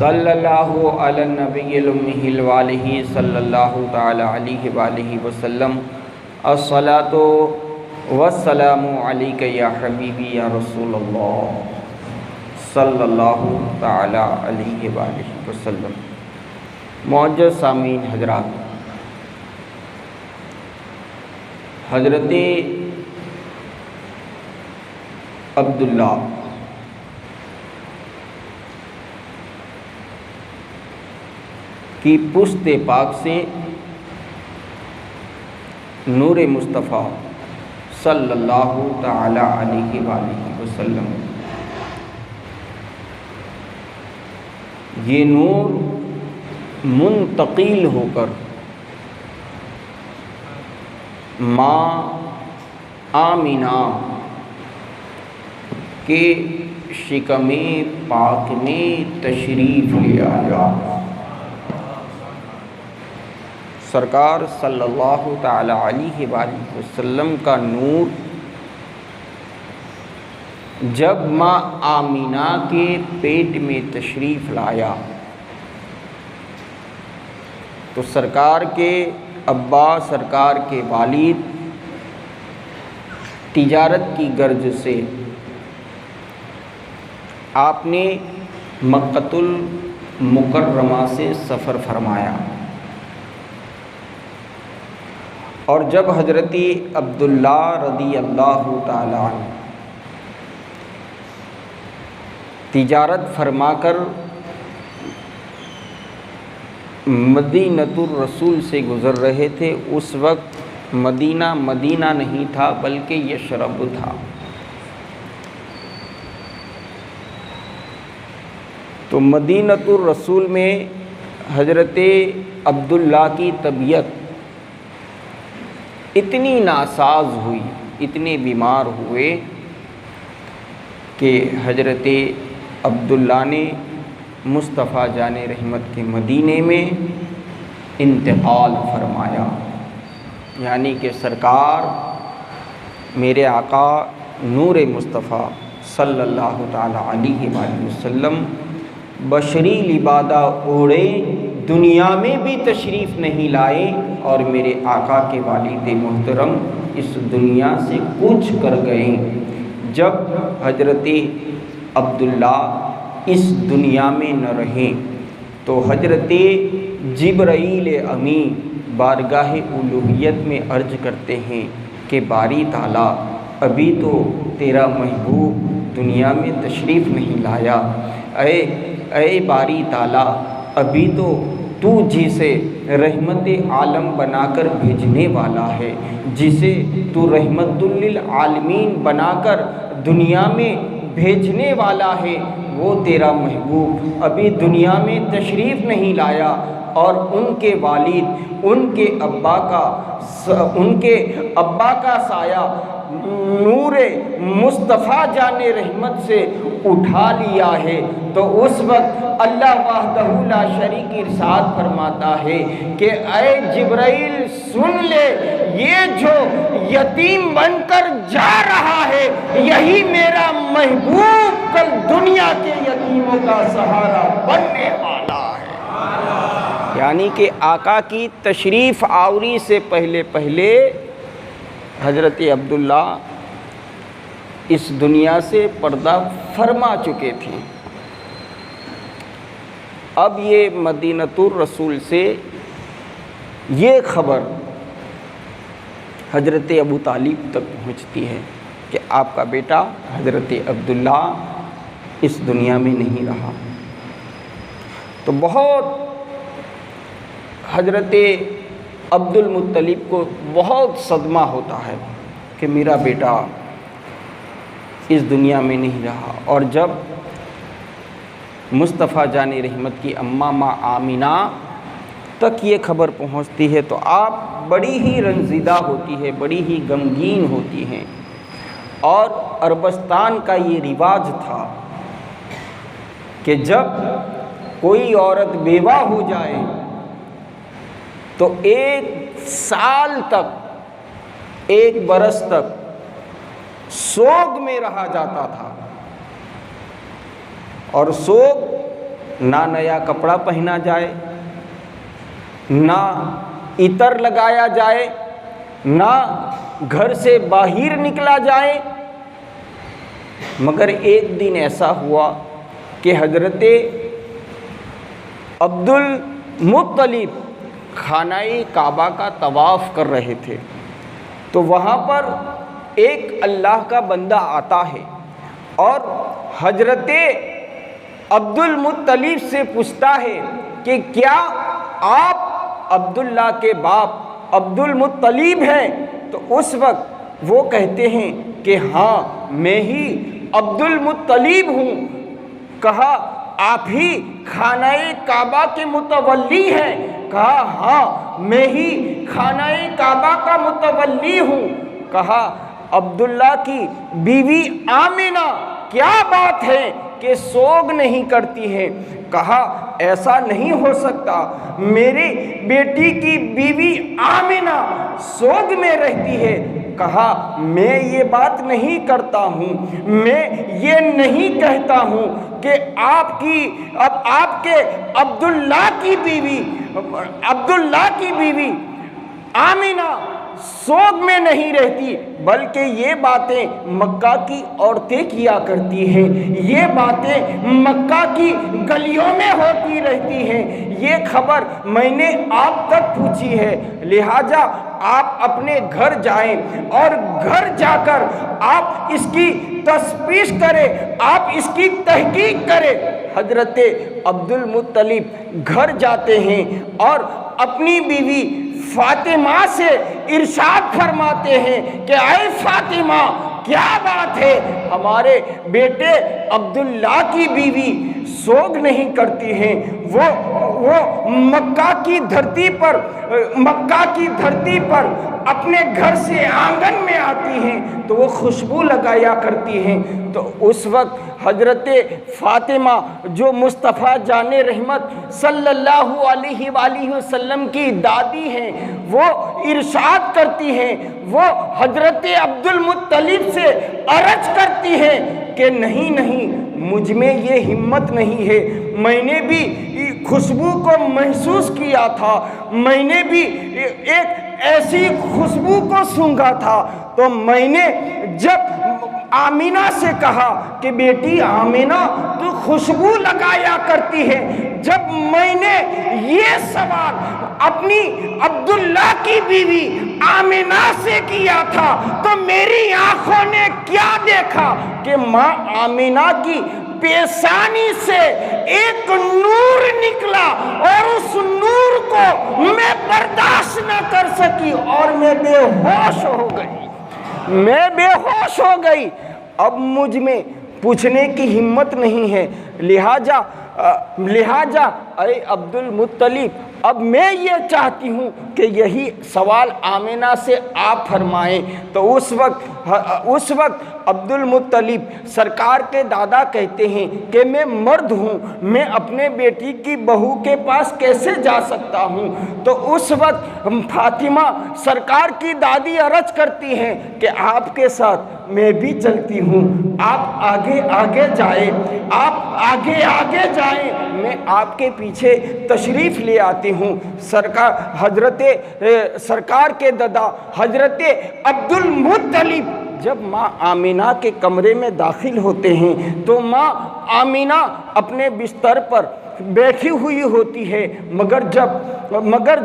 صلی اللہ علی النبی الامی وآلہ صلی اللہ تعالی علیہ وآلہ وسلم الصلاۃ والسلام علیک یا حبیبی یا رسول اللہ صلی اللہ تعالی علیہ وآلہ وسلم۔ معزز سامعین حضرات، حضرت عبداللہ کی پشت پاک سے نور مصطفیٰ صلی اللہ تعالی علیہ وآلہ وسلم یہ نور منتقل ہو کر ماں آمینہ کے شکم پاک میں تشریف لے آیا۔ سرکار صلی اللہ تعالی علیہ وآلہ وسلم کا نور جب ماں آمینہ کے پیٹ میں تشریف لایا تو سرکار کے ابا، سرکار کے والد تجارت کی غرض سے آپ نے مکۃ المکرمہ سے سفر فرمایا، اور جب حضرت عبداللہ رضی اللہ تعالی عنہ تجارت فرما کر مدینۃ الرسول سے گزر رہے تھے، اس وقت مدینہ نہیں تھا بلکہ یثرب تھا۔ تو مدینۃ الرسول میں حضرت عبداللہ کی طبیعت اتنی ناساز ہوئی، اتنے بیمار ہوئے کہ حضرت عبداللہ نے مصطفیٰ جان رحمت کے مدینے میں انتقال فرمایا، یعنی کہ سرکار میرے آقا نور مصطفیٰ صلی اللہ تعالی علیہ وآلہ وسلم بشری لبادہ اوڑے دنیا میں بھی تشریف نہیں لائے، اور میرے آقا کے والد محترم اس دنیا سے کوچ کر گئے۔ جب حضرت عبداللہ اس دنیا میں نہ رہیں تو حضرت جبرائیل امین بارگاہ الوہیت میں عرض کرتے ہیں کہ باری تعالیٰ ابھی تو تیرا محبوب دنیا میں تشریف نہیں لایا، اے باری تعالیٰ ابھی تو جسے رحمت عالم بنا کر بھیجنے والا ہے، جسے تو رحمت للعالمین بنا کر دنیا میں بھیجنے والا ہے، وہ تیرا محبوب ابھی دنیا میں تشریف نہیں لایا، اور ان کے والد ان کے ابا کا سایہ نور مصطفیٰ جان رحمت سے اٹھا لیا ہے۔ تو اس وقت اللہ وحدہ لا شریک ارشاد فرماتا ہے کہ اے جبرائیل سن لے، یہ جو یتیم بن کر جا رہا ہے یہی میرا محبوب کل دنیا کے یتیموں کا سہارا بننے والا ہے۔ یعنی کہ آقا کی تشریف آوری سے پہلے حضرت عبداللہ اس دنیا سے پردہ فرما چکے تھے۔ اب یہ مدینۃ الرسول سے یہ خبر حضرت ابو طالب تک پہنچتی ہے کہ آپ کا بیٹا حضرت عبداللہ اس دنیا میں نہیں رہا، تو بہت حضرت عبد المطلب کو بہت صدمہ ہوتا ہے کہ میرا بیٹا اس دنیا میں نہیں رہا۔ اور جب مصطفیٰ جان رحمت کی اماں ماں آمینہ تک یہ خبر پہنچتی ہے تو آپ بڑی ہی رنجیدہ ہوتی ہے، بڑی ہی غمگین ہوتی ہیں۔ اور عربستان کا یہ رواج تھا کہ جب کوئی عورت بیوہ ہو جائے تو 1 سال تک 1 برس تک سوگ میں رہا جاتا تھا، اور سوگ نہ نیا کپڑا پہنا جائے، نہ عطر لگایا جائے، نہ گھر سے باہر نکلا جائے۔ مگر ایک دن ایسا ہوا کہ حضرت عبد المطلب خانہ کعبہ کا طواف کر رہے تھے، تو وہاں پر ایک اللہ کا بندہ آتا ہے اور حضرت عبد المطلب سے پوچھتا ہے کہ کیا آپ عبداللہ کے باپ عبد المطلب ہیں؟ تو اس وقت وہ کہتے ہیں کہ ہاں میں ہی عبد المطلب ہوں۔ کہا آپ ہی خانہ کعبہ کے متولی ہیں؟ کہا ہاں میں ہی خانہ کعبہ کا متولی ہوں۔ کہا عبداللہ کی بیوی آمنہ کیا بات ہے کہ سوگ نہیں کرتی ہے؟ کہا ایسا نہیں ہو سکتا، میرے بیٹی کی بیوی آمنہ سوگ میں رہتی ہے۔ کہا میں یہ بات نہیں کرتا ہوں، میں یہ نہیں کہتا ہوں کہ آپ کے عبداللہ کی بیوی آمنہ سوگ میں نہیں رہتی، بلکہ یہ باتیں مکہ کی عورتیں کیا کرتی ہیں، یہ باتیں مکہ کی گلیوں میں ہوتی رہتی ہیں، یہ خبر میں نے آپ تک پہنچی ہے، لہٰذا آپ اپنے گھر جائیں اور گھر جا کر آپ اس کی تفتیش کریں، آپ اس کی تحقیق کریں۔ حضرت عبد المطلب گھر جاتے ہیں اور اپنی بیوی فاطمہ سے ارشاد فرماتے ہیں کہ اے فاطمہ کیا بات ہے، ہمارے بیٹے عبداللہ کی بیوی سوگ نہیں کرتی ہیں، وہ مکہ کی دھرتی پر اپنے گھر سے آنگن میں آتی ہیں تو وہ خوشبو لگایا کرتی ہیں۔ تو اس وقت حضرت فاطمہ جو مصطفیٰ جان رحمت صلی اللہ علیہ وآلہ وسلم کی دادی ہیں، وہ ارشاد کرتی ہیں، وہ حضرت عبد المطلب سے عرض کرتی ہیں کہ نہیں مجھ میں یہ ہمت نہیں ہے، میں نے بھی خوشبو کو محسوس کیا تھا، میں نے بھی ایک ایسی خوشبو کو سونگھا تھا، تو میں نے جب آمینہ سے کہا کہ بیٹی آمینہ تو خوشبو لگایا کرتی ہے، جب میں نے یہ سوال اپنی عبداللہ کی بیوی آمینہ سے کیا تھا تو میری آنکھوں نے کیا دیکھا کہ ماں آمینہ کی پیشانی سے ایک نور نکلا اور اس نور کو میں برداشت نہ کر سکی اور میں بے ہوش ہو گئی۔ اب مجھ میں پوچھنے کی ہمت نہیں ہے، لہٰذا اے عبد المطلب اب میں یہ چاہتی ہوں کہ یہی سوال آمینہ سے آپ فرمائیں۔ تو اس وقت عبد المطلب سرکار کے دادا کہتے ہیں کہ میں مرد ہوں، میں اپنے بیٹی کی بہو کے پاس کیسے جا سکتا ہوں؟ تو اس وقت فاطمہ سرکار کی دادی عرض کرتی ہیں کہ آپ کے ساتھ میں بھی چلتی ہوں، آپ آگے جائیں، میں آپ کے پیچھے تشریف لے آتی ہوں۔ سرکار کے دادا حضرت عبد المطلب جب ماں آمینہ کے کمرے میں داخل ہوتے ہیں تو ماں آمینہ اپنے بستر پر بیٹھی ہوئی ہوتی ہے، مگر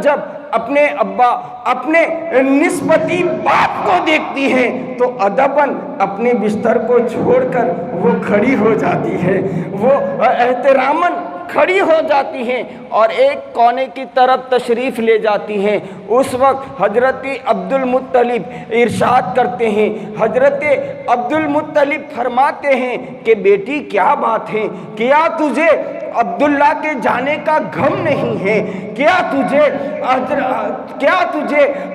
جب اپنے ابا اپنے نسبتی باپ کو دیکھتی ہے تو ادباً اپنے بستر کو چھوڑ کر وہ کھڑی ہو جاتی ہے، وہ احتراماً کھڑی ہو جاتی ہیں اور ایک کونے کی طرف تشریف لے جاتی ہیں۔ اس وقت حضرت عبد المطلب ارشاد کرتے ہیں، حضرت عبد المطلب فرماتے ہیں کہ بیٹی کیا بات ہے، کیا تجھے عبداللہ کے جانے کا غم نہیں ہے؟ کیا تجھے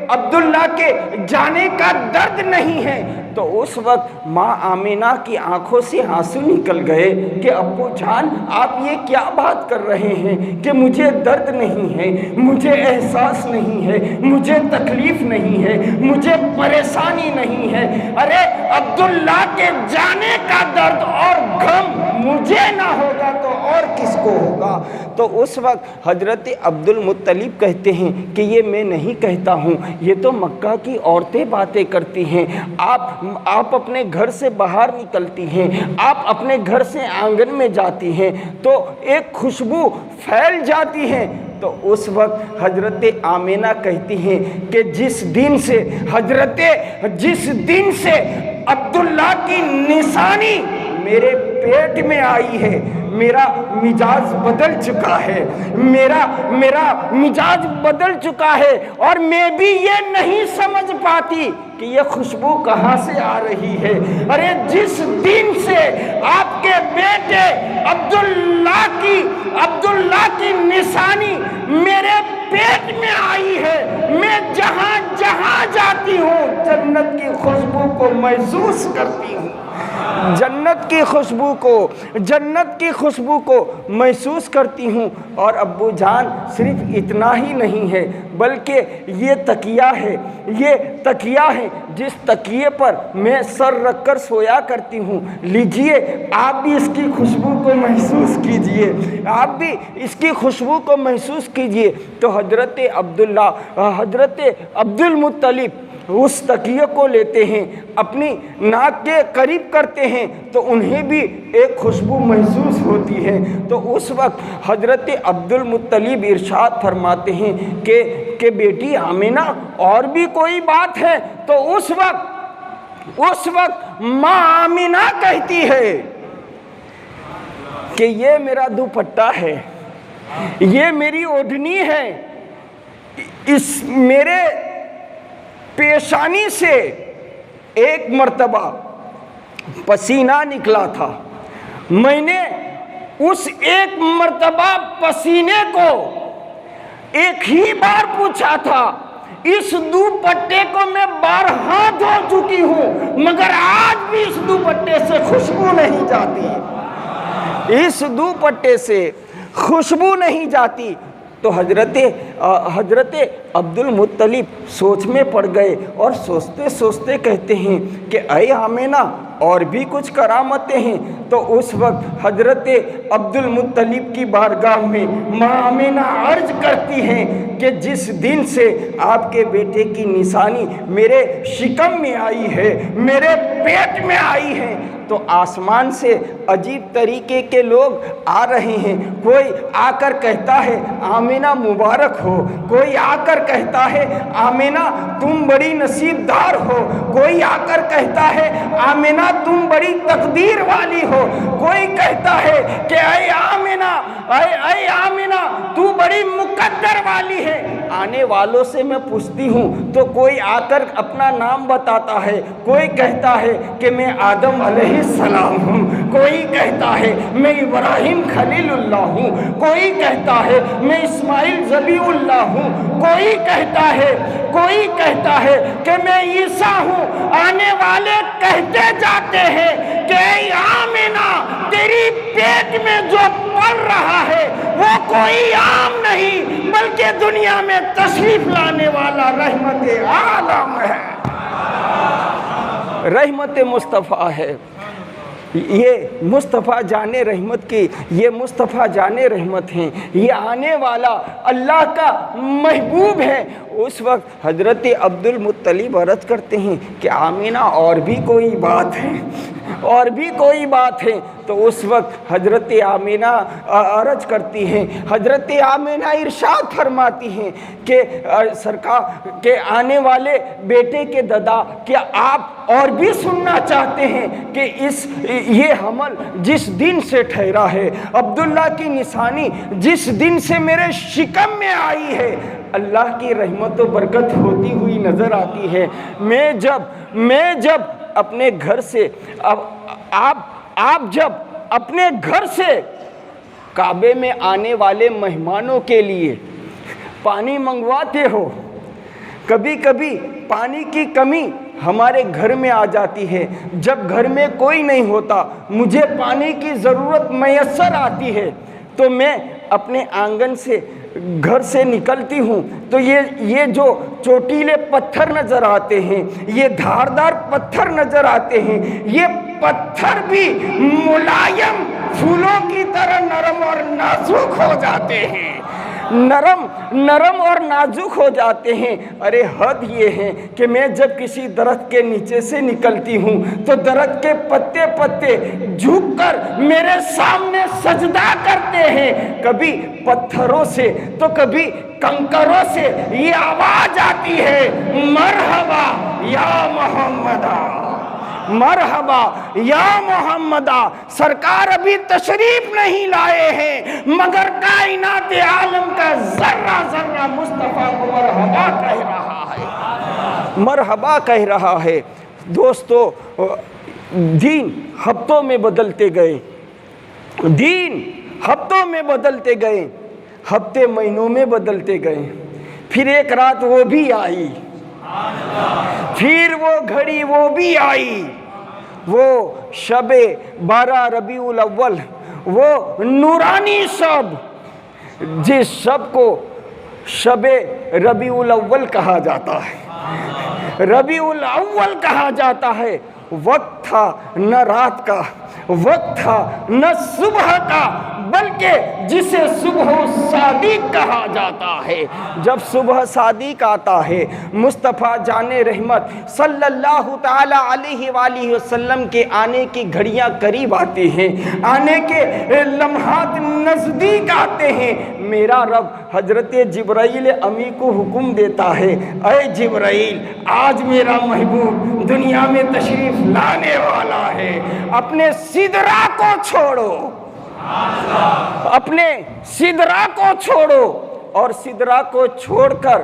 عبداللہ کے جانے کا درد نہیں ہے؟ تو اس وقت ماں آمینہ کی آنکھوں سے آنسو نکل گئے کہ ابو جان آپ یہ کیا بات کر رہے ہیں کہ مجھے درد نہیں ہے، مجھے احساس نہیں ہے، مجھے تکلیف نہیں ہے، مجھے پریشانی نہیں ہے۔ ارے عبداللہ کے جانے کا درد اور غم مجھے نہ ہوگا تو اور کس کو ہوگا۔ تو اس وقت حضرت عبد المطلب کہتے ہیں کہ یہ میں نہیں کہتا ہوں، یہ تو مکہ کی عورتیں باتیں کرتی ہیں۔ آپ اپنے گھر سے باہر نکلتی ہیں، آپ اپنے گھر سے آنگن میں جاتی ہیں تو ایک خوشبو پھیل جاتی ہے۔ تو اس وقت حضرت آمینہ کہتی ہیں کہ جس دن سے عبداللہ کی نشانی میرے پیٹ میں آئی ہے، میرا مزاج بدل چکا ہے، میرا مزاج بدل چکا ہے، اور میں بھی یہ نہیں سمجھ پاتی کہ یہ خوشبو کہاں سے آ رہی ہے۔ ارے جس دن سے آپ کے بیٹے عبداللہ کی نشانی میرے پیٹ میں آئی ہے، میں جہاں جہاں جاتی ہوں جنت کی خوشبو کو محسوس کرتی ہوں، جنت کی خوشبو کو محسوس کرتی ہوں۔ اور ابو جان صرف اتنا ہی نہیں ہے بلکہ یہ تکیہ ہے جس تکیے پر میں سر رکھ کر سویا کرتی ہوں، لیجئے آپ بھی اس کی خوشبو کو محسوس کیجئے، آپ بھی اس کی خوشبو کو محسوس کیجئے۔ تو حضرت عبد المطلب اس تکیے کو لیتے ہیں، اپنی ناک کے قریب کرتے ہیں تو انہیں بھی ایک خوشبو محسوس ہوتی ہے۔ تو اس وقت حضرت عبد المطلب ارشاد فرماتے ہیں کہ بیٹی آمینہ اور بھی کوئی بات ہے؟ تو اس وقت ماں آمینہ کہتی ہے کہ یہ میرا دوپٹہ ہے، یہ میری اوڑھنی ہے، اس میرے پیشانی سے ایک مرتبہ پسینہ نکلا تھا، میں نے اس ایک مرتبہ پسینے کو ایک ہی بار پوچھا تھا، اس دوپٹے کو میں بارہا دھو چکی ہوں مگر آج بھی اس دوپٹے سے خوشبو نہیں جاتی، اس دوپٹے سے خوشبو نہیں جاتی۔ تو حضرت عبد المطلب سوچ میں پڑ گئے اور سوچتے سوچتے کہتے ہیں کہ اے آمینہ اور بھی کچھ کرامتیں ہیں۔ تو اس وقت حضرت عبد المطلب کی بارگاہ میں ماں آمینہ عرض کرتی ہیں کہ جس دن سے آپ کے بیٹے کی نشانی میرے شکم میں آئی ہے، میرے پیٹ میں آئی ہے، تو آسمان سے عجیب طریقے کے لوگ آ رہے ہیں۔ کوئی آ کر کہتا ہے آمینہ مبارک ہو، کوئی آ کر کہتا ہے آمینہ تم بڑی نصیب دار ہو، کوئی آ کر کہتا ہے آمینہ تم بڑی تقدیر والی ہو، کوئی کہتا ہے کہ اے آمینہ تو بڑی مقدر والی ہے۔ آنے والوں سے میں پوچھتی ہوں تو کوئی آ کر اپنا نام بتاتا ہے، کوئی کہتا ہے کہ میں آدم علیہ السلام ہوں، کوئی کہتا ہے میں ابراہیم خلیل اللہ ہوں، کوئی کہتا ہے میں اسماعیل ذبیح اللہ ہوں، کوئی کہتا ہے کہ میں عیسیٰ ہوں۔ آنے والے کہتے جاتے ہیں کہ اے آمینہ تیری پیٹ میں جو پل رہا ہے وہ کوئی عام نہیں بلکہ دنیا میں تشریف لانے والا رحمت عالم ہے، رحمت مصطفیٰ ہے۔ یہ مصطفیٰ جان رحمت ہیں، یہ آنے والا اللہ کا محبوب ہے۔ اس وقت حضرت عبد المطلب عرض کرتے ہیں کہ آمینہ اور بھی کوئی بات ہے، تو اس وقت حضرت آمینہ عرض کرتی ہیں، حضرت آمینہ ارشاد فرماتی ہیں کہ سرکار کے آنے والے بیٹے کے دادا کیا آپ اور بھی سننا چاہتے ہیں کہ یہ حمل جس دن سے ٹھہرا ہے، عبداللہ کی نشانی جس دن سے میرے شکم میں آئی ہے، اللہ کی رحمت و برکت ہوتی ہوئی نظر آتی ہے۔ میں جب اپنے گھر سے آپ جب اپنے گھر سے کعبے میں آنے والے مہمانوں کے لیے پانی منگواتے ہو، کبھی کبھی پانی کی کمی ہمارے گھر میں آ جاتی ہے، جب گھر میں کوئی نہیں ہوتا مجھے پانی کی ضرورت میسر آتی ہے تو میں اپنے آنگن سے گھر سے نکلتی ہوں تو یہ جو چوٹیلے پتھر نظر آتے ہیں، یہ دھاردار پتھر نظر آتے ہیں، یہ پتھر بھی ملائم پھولوں کی طرح نرم اور نازک ہو جاتے ہیں، نرم اور نازک ہو جاتے ہیں۔ ارے حد یہ ہے کہ میں جب کسی درخت کے نیچے سے نکلتی ہوں تو درخت کے پتے پتے جھک کر میرے سامنے سجدہ کرتے ہیں، کبھی پتھروں سے تو کبھی کنکروں سے یہ آواز آتی ہے، مرحبا یا محمدہ، مرحبا یا محمدہ۔ سرکار ابھی تشریف نہیں لائے ہیں مگر کائنات عالم کا ذرہ ذرہ مصطفیٰ کو مرحبا کہہ رہا ہے، مرحبا کہہ رہا ہے۔ دوستو، دین ہفتوں میں بدلتے گئے، دین ہفتوں میں بدلتے گئے، ہفتے مہینوں میں بدلتے گئے، پھر ایک رات وہ بھی آئی، پھر وہ گھڑی وہ بھی آئی، وہ شب 12 ربیع الاول، وہ نورانی شب، جس شب کو شب ربیع الاول کہا جاتا ہے، ربیع الاول کہا جاتا ہے۔ وقت تھا نہ رات کا، وقت تھا نہ صبح کا، بلکہ جسے صبح صادق کہا جاتا ہے۔ جب صبح صادق آتا ہے، مصطفیٰ جان رحمت صلی اللہ تعالی علیہ وآلہ وسلم کے آنے کی گھڑیاں قریب آتی ہیں، آنے کے لمحات نزدیک آتے ہیں، میرا رب حضرت جبرائیل امی کو حکم دیتا ہے، اے جبرائیل، آج میرا محبوب دنیا میں تشریف لانے والا ہے، اپنے سدرا کو چھوڑو، اپنے سدرا کو چھوڑو، اور سدرا کو چھوڑ کر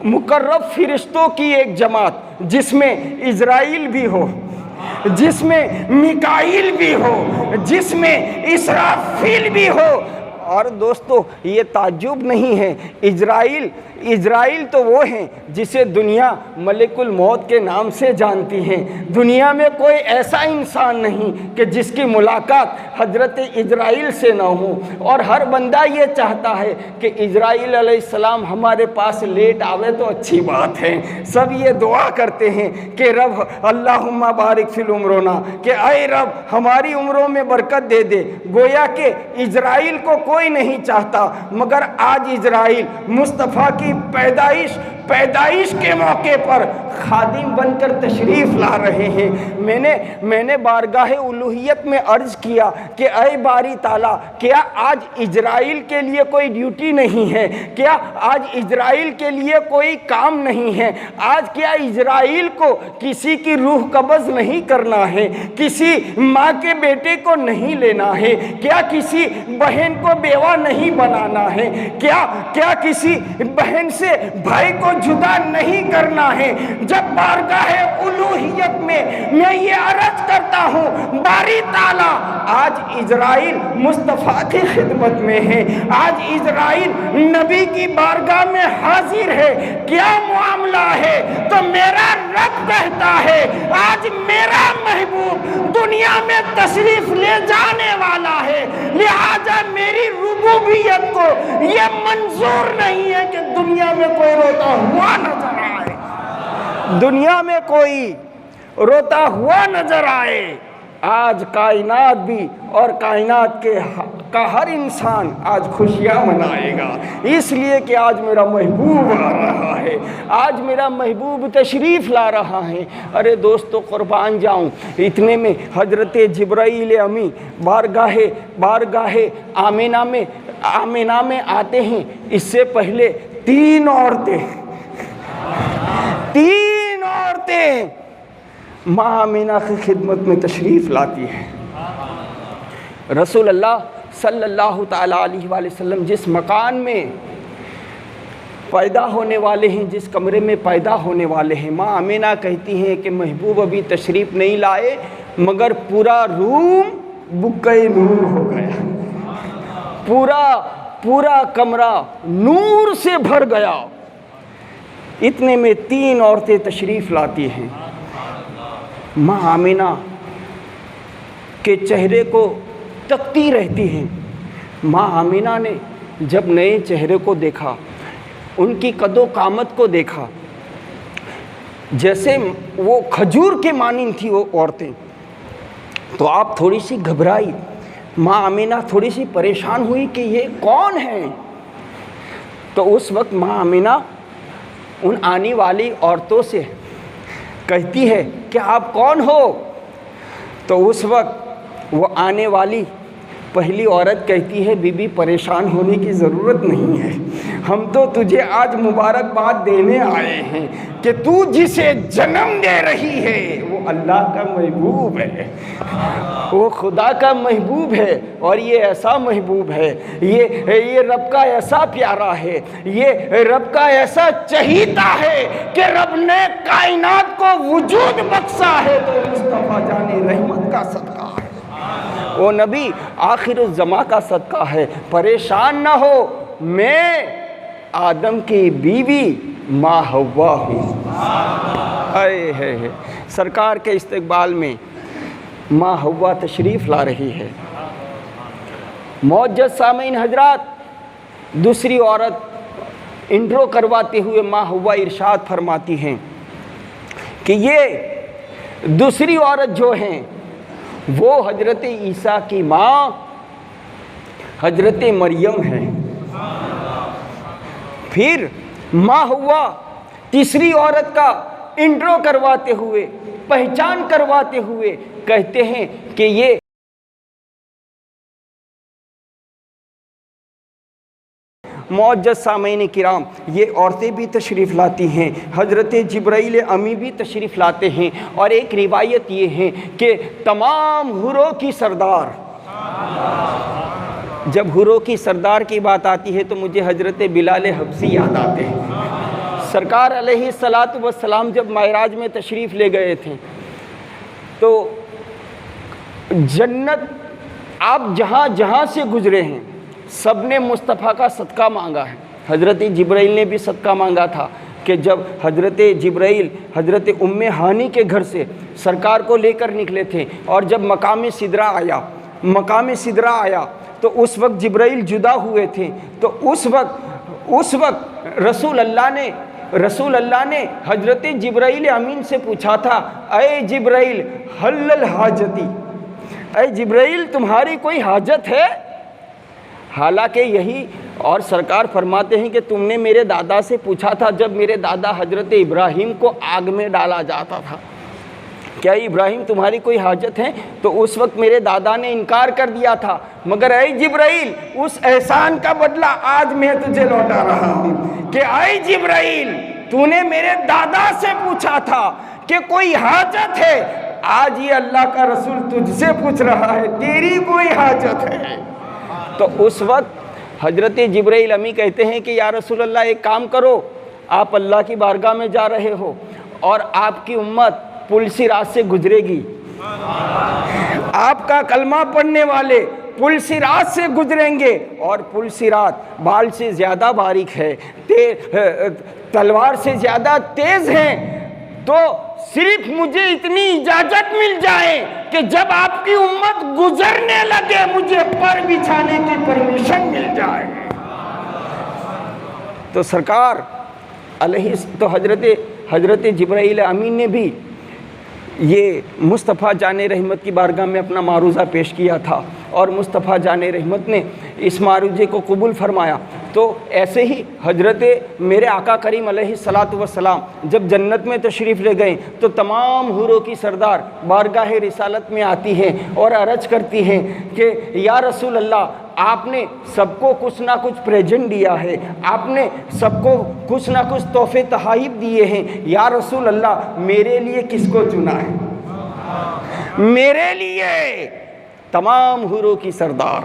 مقرب فرشتوں کی ایک جماعت، جس میں اسرائیل بھی ہو، جس میں میکائیل بھی ہو، جس میں اسرافیل بھی ہو۔ اور دوستو، یہ تعجب نہیں ہے، اسرائیل تو وہ ہیں جسے دنیا ملک الموت کے نام سے جانتی ہے۔ دنیا میں کوئی ایسا انسان نہیں کہ جس کی ملاقات حضرت اسرائیل سے نہ ہو، اور ہر بندہ یہ چاہتا ہے کہ اسرائیل علیہ السلام ہمارے پاس لیٹ آوے تو اچھی بات ہے۔ سب یہ دعا کرتے ہیں کہ رب اللہم بارک فی العمرنا، کہ اے رب ہماری عمروں میں برکت دے دے۔ گویا کہ اسرائیل کو کوئی نہیں چاہتا، مگر آج اسرائیل مصطفیٰ کی پیدائش کے موقع پر خادم بن کر تشریف لا رہے ہیں۔ میں نے بارگاہ الوہیت میں عرض کیا کہ اے باری تعالیٰ، کیا آج اسرائیل کے لیے کوئی ڈیوٹی نہیں ہے؟ کیا آج اسرائیل کے لیے کوئی کام نہیں ہے؟ آج کیا اسرائیل کو کسی کی روح قبض نہیں کرنا ہے؟ کسی ماں کے بیٹے کو نہیں لینا ہے؟ کیا کسی بہن کو بیوہ نہیں بنانا ہے؟ کیا کسی بہن سے بھائی کو جدا نہیں کرنا ہے؟ جب بارگاہ الوہیت میں یہ عرض کرتا ہوں، باری تعالیٰ آج اسرائیل مصطفیٰ کی خدمت میں ہے، آج اسرائیل نبی کی بارگاہ میں حاضر ہے، کیا معاملہ ہے؟ تو میرا رب کہتا ہے آج میرا محبوب دنیا میں تشریف لے جانے والا ہے، لہذا میری ربوبیت کو یہ منظور نہیں ہے کہ دنیا میں کوئی روتا ہوا نظر آئے، دنیا میں کوئی روتا ہوا نظر آئے۔ آج کائنات بھی اور کائنات کا ہر انسان آج خوشیاں منائے گا، اس لیے کہ آج میرا محبوب آ رہا ہے، آج میرا محبوب تشریف لا رہا ہے۔ ارے دوستو، قربان جاؤں، اتنے میں حضرت جبرائیل امی بارگاہ آمینہ میں آتے ہیں۔ اس سے پہلے تین عورتیں ماں آمینہ کی خدمت میں تشریف لاتی ہیں۔ رسول اللہ صلی اللہ تعالیٰ علیہ وآلہ وسلم جس مکان میں پیدا ہونے والے ہیں، جس کمرے میں پیدا ہونے والے ہیں، ماں آمینہ کہتی ہیں کہ محبوب ابھی تشریف نہیں لائے مگر پورا روم بکے نور ہو گیا، پورا کمرہ نور سے بھر گیا۔ اتنے میں تین عورتیں تشریف لاتی ہیں۔ ماں آمینہ کے چہرے کو تکتی رہتی ہیں۔ ماں آمینہ نے جب نئے چہرے کو دیکھا، ان کی قد و قامت کو دیکھا، جیسے وہ کھجور کے مانند تھی وہ عورتیں، تو آپ تھوڑی سی گھبرائی، ماں آمینہ تھوڑی سی پریشان ہوئی کہ یہ کون ہے. تو اس وقت ماں آمینہ ان آنے والی عورتوں سے کہتی ہے کہ آپ کون ہو؟ تو اس وقت وہ آنے والی پہلی عورت کہتی ہے بی بی پریشان ہونے کی ضرورت نہیں ہے، ہم تو تجھے آج مبارکباد دینے آئے ہیں کہ تو جسے جنم دے رہی ہے وہ اللہ کا محبوب ہے، وہ خدا کا محبوب ہے، اور یہ ایسا محبوب ہے، یہ رب کا ایسا پیارا ہے، یہ رب کا ایسا چہیتا ہے کہ رب نے کائنات کو وجود بخشا ہے تو مصطفیٰ جان رحمت کا صدقہ ہے، وہ نبی آخر الزماں کا صدقہ ہے. پریشان نہ ہو، میں آدم کی بیوی ماں حوا ہوں. اے ہے سرکار کے استقبال میں ماں حوا تشریف لا رہی ہے. معزز سامعین حضرات، دوسری عورت انٹرو کرواتے ہوئے ماں حوا ارشاد فرماتی ہیں کہ یہ دوسری عورت جو ہیں وہ حضرت عیسیٰ کی ماں حضرت مریم ہے. پھر ماں حوا تیسری عورت کا انٹرو کرواتے ہوئے، پہچان کرواتے ہوئے کہتے ہیں کہ یہ معزز سامعین کرام، یہ عورتیں بھی تشریف لاتی ہیں، حضرت جبرائیل امی بھی تشریف لاتے ہیں، اور ایک روایت یہ ہے کہ تمام حوروں کی سردار، جب حوروں کی سردار کی بات آتی ہے تو مجھے حضرت بلال حبشی یاد آتے ہیں. سرکار علیہ الصلاۃ والسلام جب معراج میں تشریف لے گئے تھے تو جنت آپ جہاں جہاں سے گزرے ہیں سب نے مصطفیٰ کا صدقہ مانگا ہے. حضرت جبرائیل نے بھی صدقہ مانگا تھا کہ جب حضرت جبرائیل حضرت ام ہانی کے گھر سے سرکار کو لے کر نکلے تھے اور جب مقام سدرہ آیا تو اس وقت جبرائیل جدا ہوئے تھے. تو اس وقت رسول اللہ نے حضرت جبرائیل امین سے پوچھا تھا، اے جبرائیل حل الحاجتی، اے جبرائیل تمہاری کوئی حاجت ہے؟ حالانکہ یہی، اور سرکار فرماتے ہیں کہ تم نے میرے دادا سے پوچھا تھا جب میرے دادا حضرت ابراہیم کو آگ میں ڈالا جاتا تھا، کیا ابراہیم تمہاری کوئی حاجت ہے؟ تو اس وقت میرے دادا نے انکار کر دیا تھا، مگر اے جبرائیل اس احسان کا بدلہ آج میں تجھے لوٹا رہا ہوں کہ اے جبرائیل تو نے میرے دادا سے پوچھا تھا کہ کوئی حاجت ہے، آج یہ اللہ کا رسول تجھ سے پوچھ رہا ہے تیری کوئی حاجت ہے؟ تو اس وقت حضرت جبرائیل امی کہتے ہیں کہ یا رسول اللہ ایک کام کرو، آپ اللہ کی بارگاہ میں جا رہے ہو اور آپ کی امت پل صراط سے گزرے گی، آپ کا کلمہ پڑھنے والے پل صراط سے گزریں گے، اور پل صراط بال سے زیادہ باریک ہے، تلوار سے زیادہ تیز ہیں، تو صرف مجھے اتنی اجازت مل جائے کہ جب آپ کی امت گزرنے لگے مجھے پر بچھانے کی پرمیشن مل جائے. تو سرکار علیہ تو حضرت جبرائیل امین نے بھی یہ مصطفیٰ جان رحمت کی بارگاہ میں اپنا معروضہ پیش کیا تھا، اور مصطفیٰ جان رحمت نے اس معروضے کو قبول فرمایا. تو ایسے ہی حضرت میرے آقا کریم علیہ الصلاۃ والسلام جب جنت میں تشریف لے گئے تو تمام حوروں کی سردار بارگاہ رسالت میں آتی ہیں اور عرض کرتی ہیں کہ یا رسول اللہ آپ نے سب کو کچھ نہ کچھ پریزنٹ دیا ہے، آپ نے سب کو کچھ نہ کچھ تحفے تحائف دیے ہیں، یا رسول اللہ میرے لیے کس کو چنا ہے؟ میرے لیے تمام حوروں کی سردار.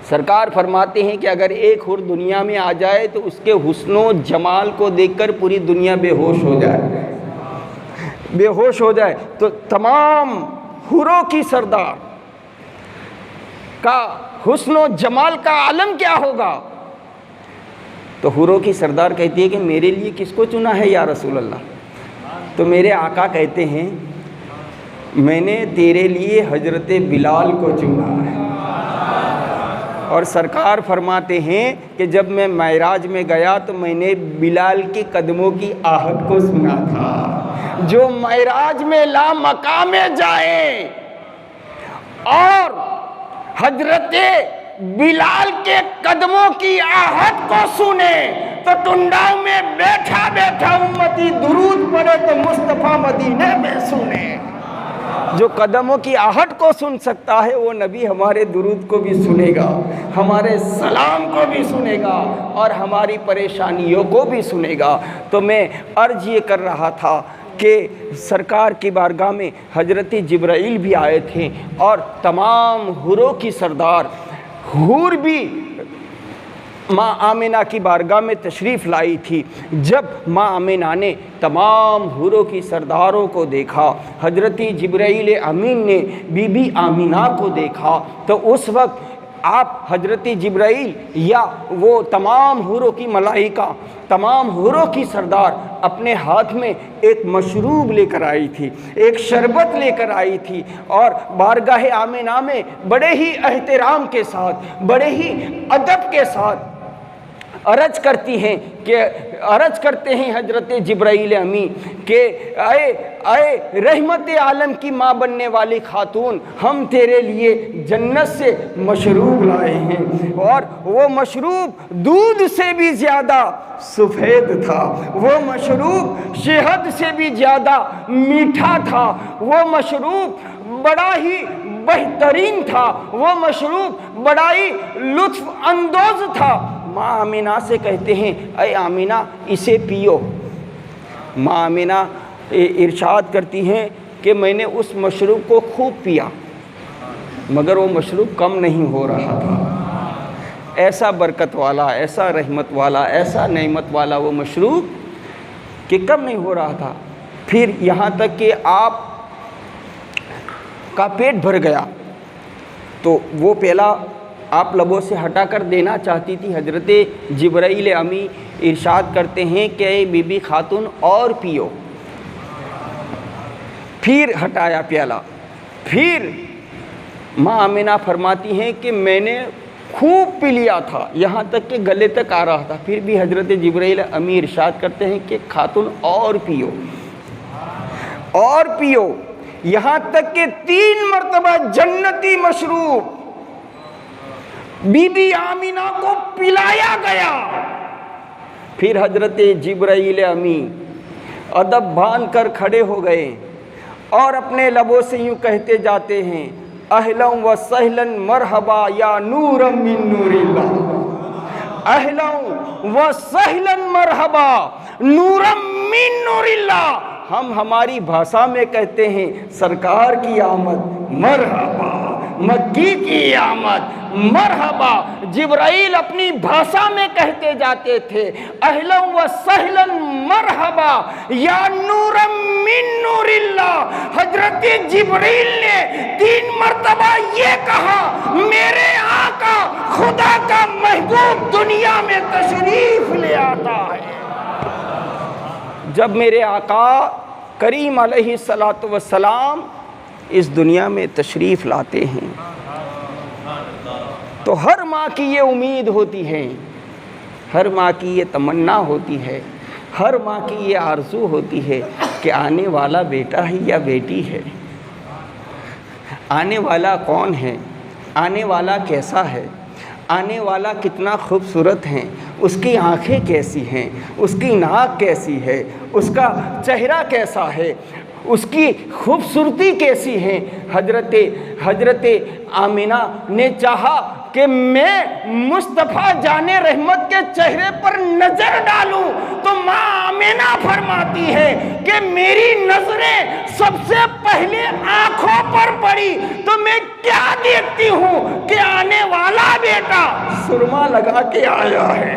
سرکار فرماتے ہیں کہ اگر ایک حور دنیا میں آ جائے تو اس کے حسن و جمال کو دیکھ کر پوری دنیا بے ہوش ہو جائے تو تمام حوروں کی سردار کا حسن و جمال کا عالم کیا ہوگا؟ تو حوروں کی سردار کہتی ہے کہ میرے لیے کس کو چنا ہے یا رسول اللہ؟ تو میرے آقا کہتے ہیں میں نے تیرے لیے حضرت بلال کو چنا ہے. اور سرکار فرماتے ہیں کہ جب میں معراج میں گیا تو میں نے بلال کے قدموں کی آہٹ کو سنا تھا. جو معراج میں لا مقام جائے اور حضرت بلال کے قدموں کی آہٹ کو سنے تو ٹنڈاؤ میں بیٹھا بیٹھا امتی درود پڑھے تو مصطفیٰ مدینے میں سنے۔ جو قدموں کی آہٹ کو سن سکتا ہے وہ نبی ہمارے درود کو بھی سنے گا، ہمارے سلام کو بھی سنے گا اور ہماری پریشانیوں کو بھی سنے گا۔ تو میں عرض یہ کر رہا تھا کہ سرکار کی بارگاہ میں حضرت جبرائیل بھی آئے تھے اور تمام حوروں کی سردار حور بھی ماں آمنہ کی بارگاہ میں تشریف لائی تھی۔ جب ماں آمنہ نے تمام حوروں کی سرداروں کو دیکھا، حضرت جبرائیل امین نے بی بی آمنہ کو دیکھا، تو اس وقت آپ حضرت جبرائیل یا وہ تمام حوروں کی ملائکہ، تمام حوروں کی سردار اپنے ہاتھ میں ایک مشروب لے کر آئی تھی، ایک شربت لے کر آئی تھی، اور بارگاہ آمنہ میں بڑے ہی احترام کے ساتھ، بڑے ہی ادب کے ساتھ عرض کرتے ہیں حضرت جبرائیل امین کہ اے رحمت عالم کی ماں بننے والی خاتون، ہم تیرے لیے جنت سے مشروب لائے ہیں، اور وہ مشروب دودھ سے بھی زیادہ سفید تھا، وہ مشروب شہد سے بھی زیادہ میٹھا تھا، وہ مشروب بڑا ہی بہترین تھا، وہ مشروب بڑا ہی لطف اندوز تھا۔ ماں آمنہ سے کہتے ہیں اے آمنہ اسے پیو۔ ماں آمنہ ارشاد کرتی ہیں کہ میں نے اس مشروب کو خوب پیا مگر وہ مشروب کم نہیں ہو رہا تھا۔ ایسا برکت والا، ایسا رحمت والا، ایسا نعمت والا وہ مشروب کہ کم نہیں ہو رہا تھا۔ پھر یہاں تک کہ آپ کا پیٹ بھر گیا تو وہ پیالہ آپ لبوں سے ہٹا کر دینا چاہتی تھی۔ حضرت جبرائیل امی ارشاد کرتے ہیں کہ اے بی بی خاتون اور پیو۔ پھر ہٹایا پیالہ، پھر ماں آمنہ فرماتی ہیں کہ میں نے خوب پی لیا تھا، یہاں تک کہ گلے تک آ رہا تھا، پھر بھی حضرت جبرائیل امی ارشاد کرتے ہیں کہ خاتون اور پیو اور پیو، یہاں تک کہ 3 مرتبہ جنتی مشروب بی بی آمنہ کو پلایا گیا۔ پھر حضرت جبرائیل امی ادب باندھ کر کھڑے ہو گئے اور اپنے لبوں سے یوں کہتے جاتے ہیں اہلا و سہلا مرحبا یا نورا من نور اللہ، اہلا و سہلا مرحبا نورا من نور اللہ۔ ہم ہماری بھاشا میں کہتے ہیں سرکار کی آمد مرحبا، مکی کی آمد مرحبا۔ جبرائیل اپنی بھاشا میں کہتے جاتے تھے اہلا و سہلا مرحبا یا نور من نور اللہ۔ حضرت جبرائیل نے 3 مرتبہ یہ کہا میرے آقا خدا کا محبوب دنیا میں تشریف لے آتا ہے۔ جب میرے آقا کریم علیہ السلام اس دنیا میں تشریف لاتے ہیں تو ہر ماں کی یہ امید ہوتی ہے، ہر ماں کی یہ تمنا ہوتی ہے، ہر ماں کی یہ آرزو ہوتی ہے کہ آنے والا بیٹا ہے یا بیٹی ہے، آنے والا کون ہے، آنے والا کیسا ہے، آنے والا کتنا خوبصورت ہے، اس کی آنکھیں کیسی ہیں، اس کی ناک کیسی ہے، اس کا چہرہ کیسا ہے، اس کی خوبصورتی کیسی ہے۔ حضرت آمنہ نے چاہا کہ میں مصطفیٰ جان رحمت کے چہرے پر نظر ڈالوں تو ماں آمنہ فرماتی ہے کہ میری نظریں سب سے پہلے آنکھوں پر پڑی تو میں کیا دیکھتی ہوں کہ آنے والا بیٹا سرما لگا کے آیا ہے،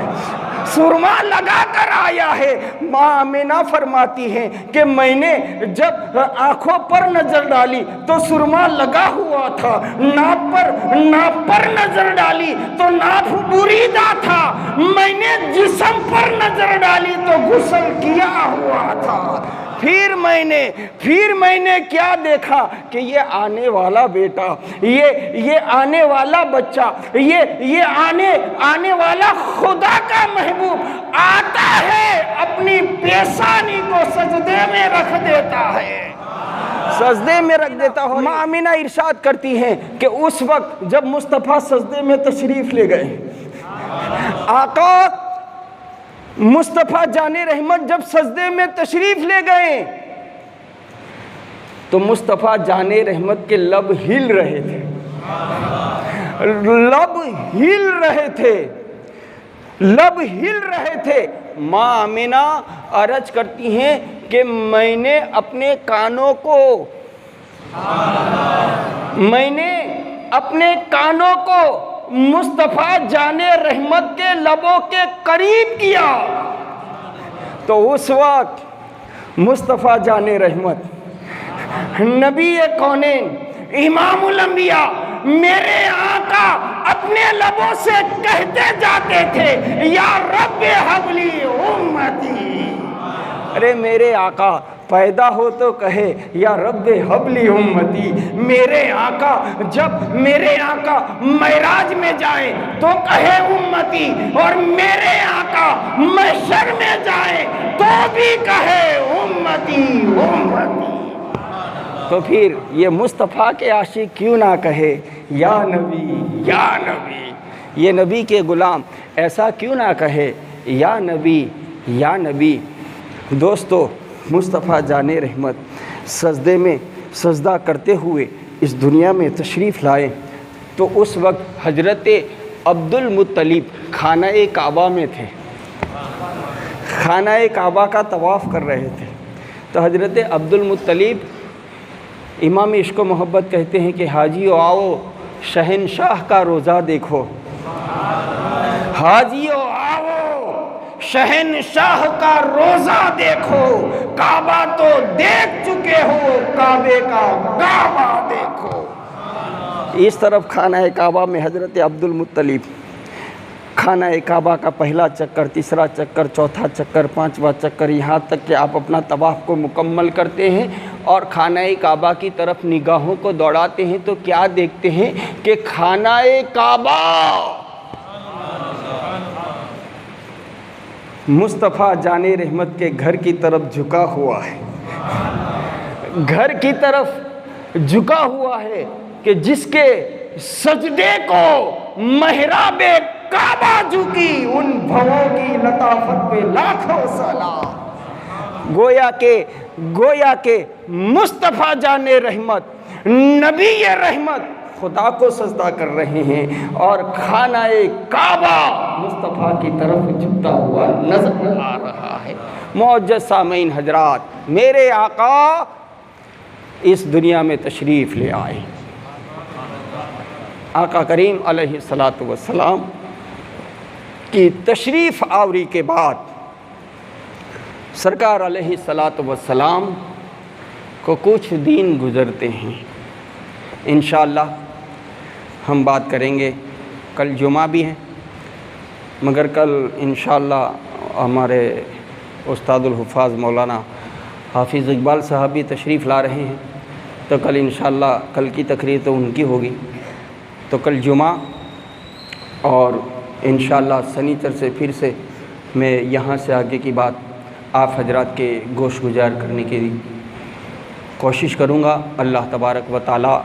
سرما لگا کر آیا ہے۔ ماں آمنہ فرماتی ہے کہ میں نے جب آنکھوں پر نظر ڈالی تو سرما لگا ہوا تھا، ناپ پر نظر ڈالی تو ناپ بریدہ تھا، میں نے جسم پر نظر ڈالی تو غسل کیا ہوا تھا۔ پھر میں نے کیا دیکھا کہ یہ آنے والا بیٹا، یہ آنے والا بچہ، یہ آنے والا خدا کا محبوب آتا ہے، اپنی پیشانی کو سجدے میں رکھ دیتا ہے، سجدے میں رکھ دیتا ہو۔ ماں آمینہ ارشاد کرتی ہیں کہ اس وقت جب مصطفیٰ سجدے میں تشریف لے گئے، آقا مصطفیٰ جان رحمت جب سجدے میں تشریف لے گئے تو مصطفیٰ جان رحمت کے لب ہل رہے تھے، لب ہل رہے تھے، لب ہل رہے تھے۔ ماں آمینہ عرض کرتی ہیں کہ میں نے اپنے کانوں کو مصطفیٰ جان رحمت کے لبوں کے قریب کیا، تو اس وقت مصطفیٰ جان رحمت نبی کونین امام الانبیاء میرے آقا اپنے لبوں سے کہتے جاتے تھے یا رب حب لی امتی۔ ارے میرے آقا پیدا ہو تو کہے یا رب حب لی امتی۔ میرے آقا جب میرے آقا معراج میں جائے تو کہے امتی، اور میرے آقا محشر میں جائے تو بھی کہے امتی امتی۔ تو پھر یہ مصطفیٰ کے عاشق کیوں نہ کہے یا نبی یا نبی؟ یہ نبی کے غلام ایسا کیوں نہ کہے یا نبی یا نبی؟ دوستو، مصطفیٰ جان رحمت سجدے میں سجدہ کرتے ہوئے اس دنیا میں تشریف لائے تو اس وقت حضرت عبد المطلب خانہ کعبہ میں تھے، خانہ کعبہ کا طواف کر رہے تھے۔ تو حضرت عبد المطلب امام عشق و محبت کہتے ہیں کہ حاجیو آؤ شہنشاہ کا روزہ دیکھو، حاجیو آؤ شہنشاہ کا روزہ دیکھو، کعبہ تو دیکھ چکے ہو، کعبے کا کعبہ دیکھو۔ اس طرف خانہ کعبہ میں حضرت عبد المطلب خانہ کعبہ کا پہلا چکر، تیسرا چکر، چوتھا چکر، پانچواں چکر، یہاں تک کہ آپ اپنا طواف کو مکمل کرتے ہیں اور خانہ کعبہ کی طرف نگاہوں کو دوڑاتے ہیں تو کیا دیکھتے ہیں کہ خانہ کعبہ مصطفیٰ جان رحمت کے گھر کی طرف جھکا ہوا ہے، گھر کی طرف جھکا ہوا ہے کہ جس کے سجدے کو محراب کعبہ جھکی، ان بھووں کی لطافت پہ لاکھوں سلام۔ گویا کہ مصطفیٰ جان رحمت نبی رحمت خدا کو سجدہ کر رہے ہیں اور خانہ کعبہ مصطفیٰ کی طرف جھکتا ہوا نظر آ رہا ہے۔ معزز سامعین حضرات، میرے آقا اس دنیا میں تشریف لے آئے۔ آقا کریم علیہ الصلاۃ والسلام کی تشریف آوری کے بعد سرکار علیہ الصلاۃ والسلام کو کچھ دن گزرتے ہیں۔ انشاءاللہ ہم بات کریں گے، کل جمعہ بھی ہے مگر کل انشاءاللہ ہمارے استاد الحفاظ مولانا حافظ اقبال صاحب بھی تشریف لا رہے ہیں، تو کل انشاءاللہ کل کی تقریر تو ان کی ہوگی، تو کل جمعہ اور انشاءاللہ سنیچر سے پھر سے میں یہاں سے آگے کی بات آپ حضرات کے گوش گزار کرنے کی کوشش کروں گا۔ اللہ تبارک و تعالی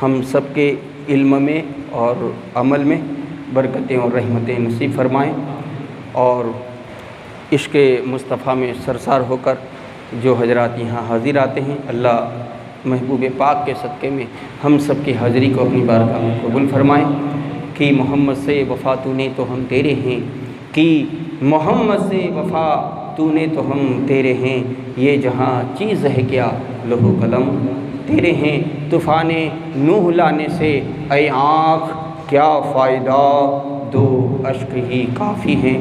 ہم سب کے علم میں اور عمل میں برکتیں اور رحمتیں نصیب فرمائیں، اور عشق مصطفیٰ میں سرسار ہو کر جو حضرات یہاں حاضر آتے ہیں، اللہ محبوب پاک کے صدقے میں ہم سب کی حاضری کو اپنی بارگاہ میں قبول فرمائیں۔ کہ محمد سے وفا تو نے تو ہم تیرے ہیں، کہ محمد سے وفا تو نے تو ہم تیرے ہیں، یہ جہاں چیز ہے کیا لوح و قلم تیرے ہیں، طوفان نوح لانے سے اے آنکھ کیا فائدہ، دو اشک ہی کافی ہیں،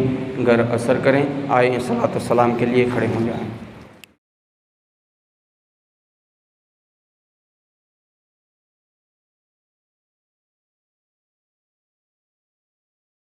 گر اثر کریں۔ آئیں صلاۃ و سلام کے لیے کھڑے ہو جائیں۔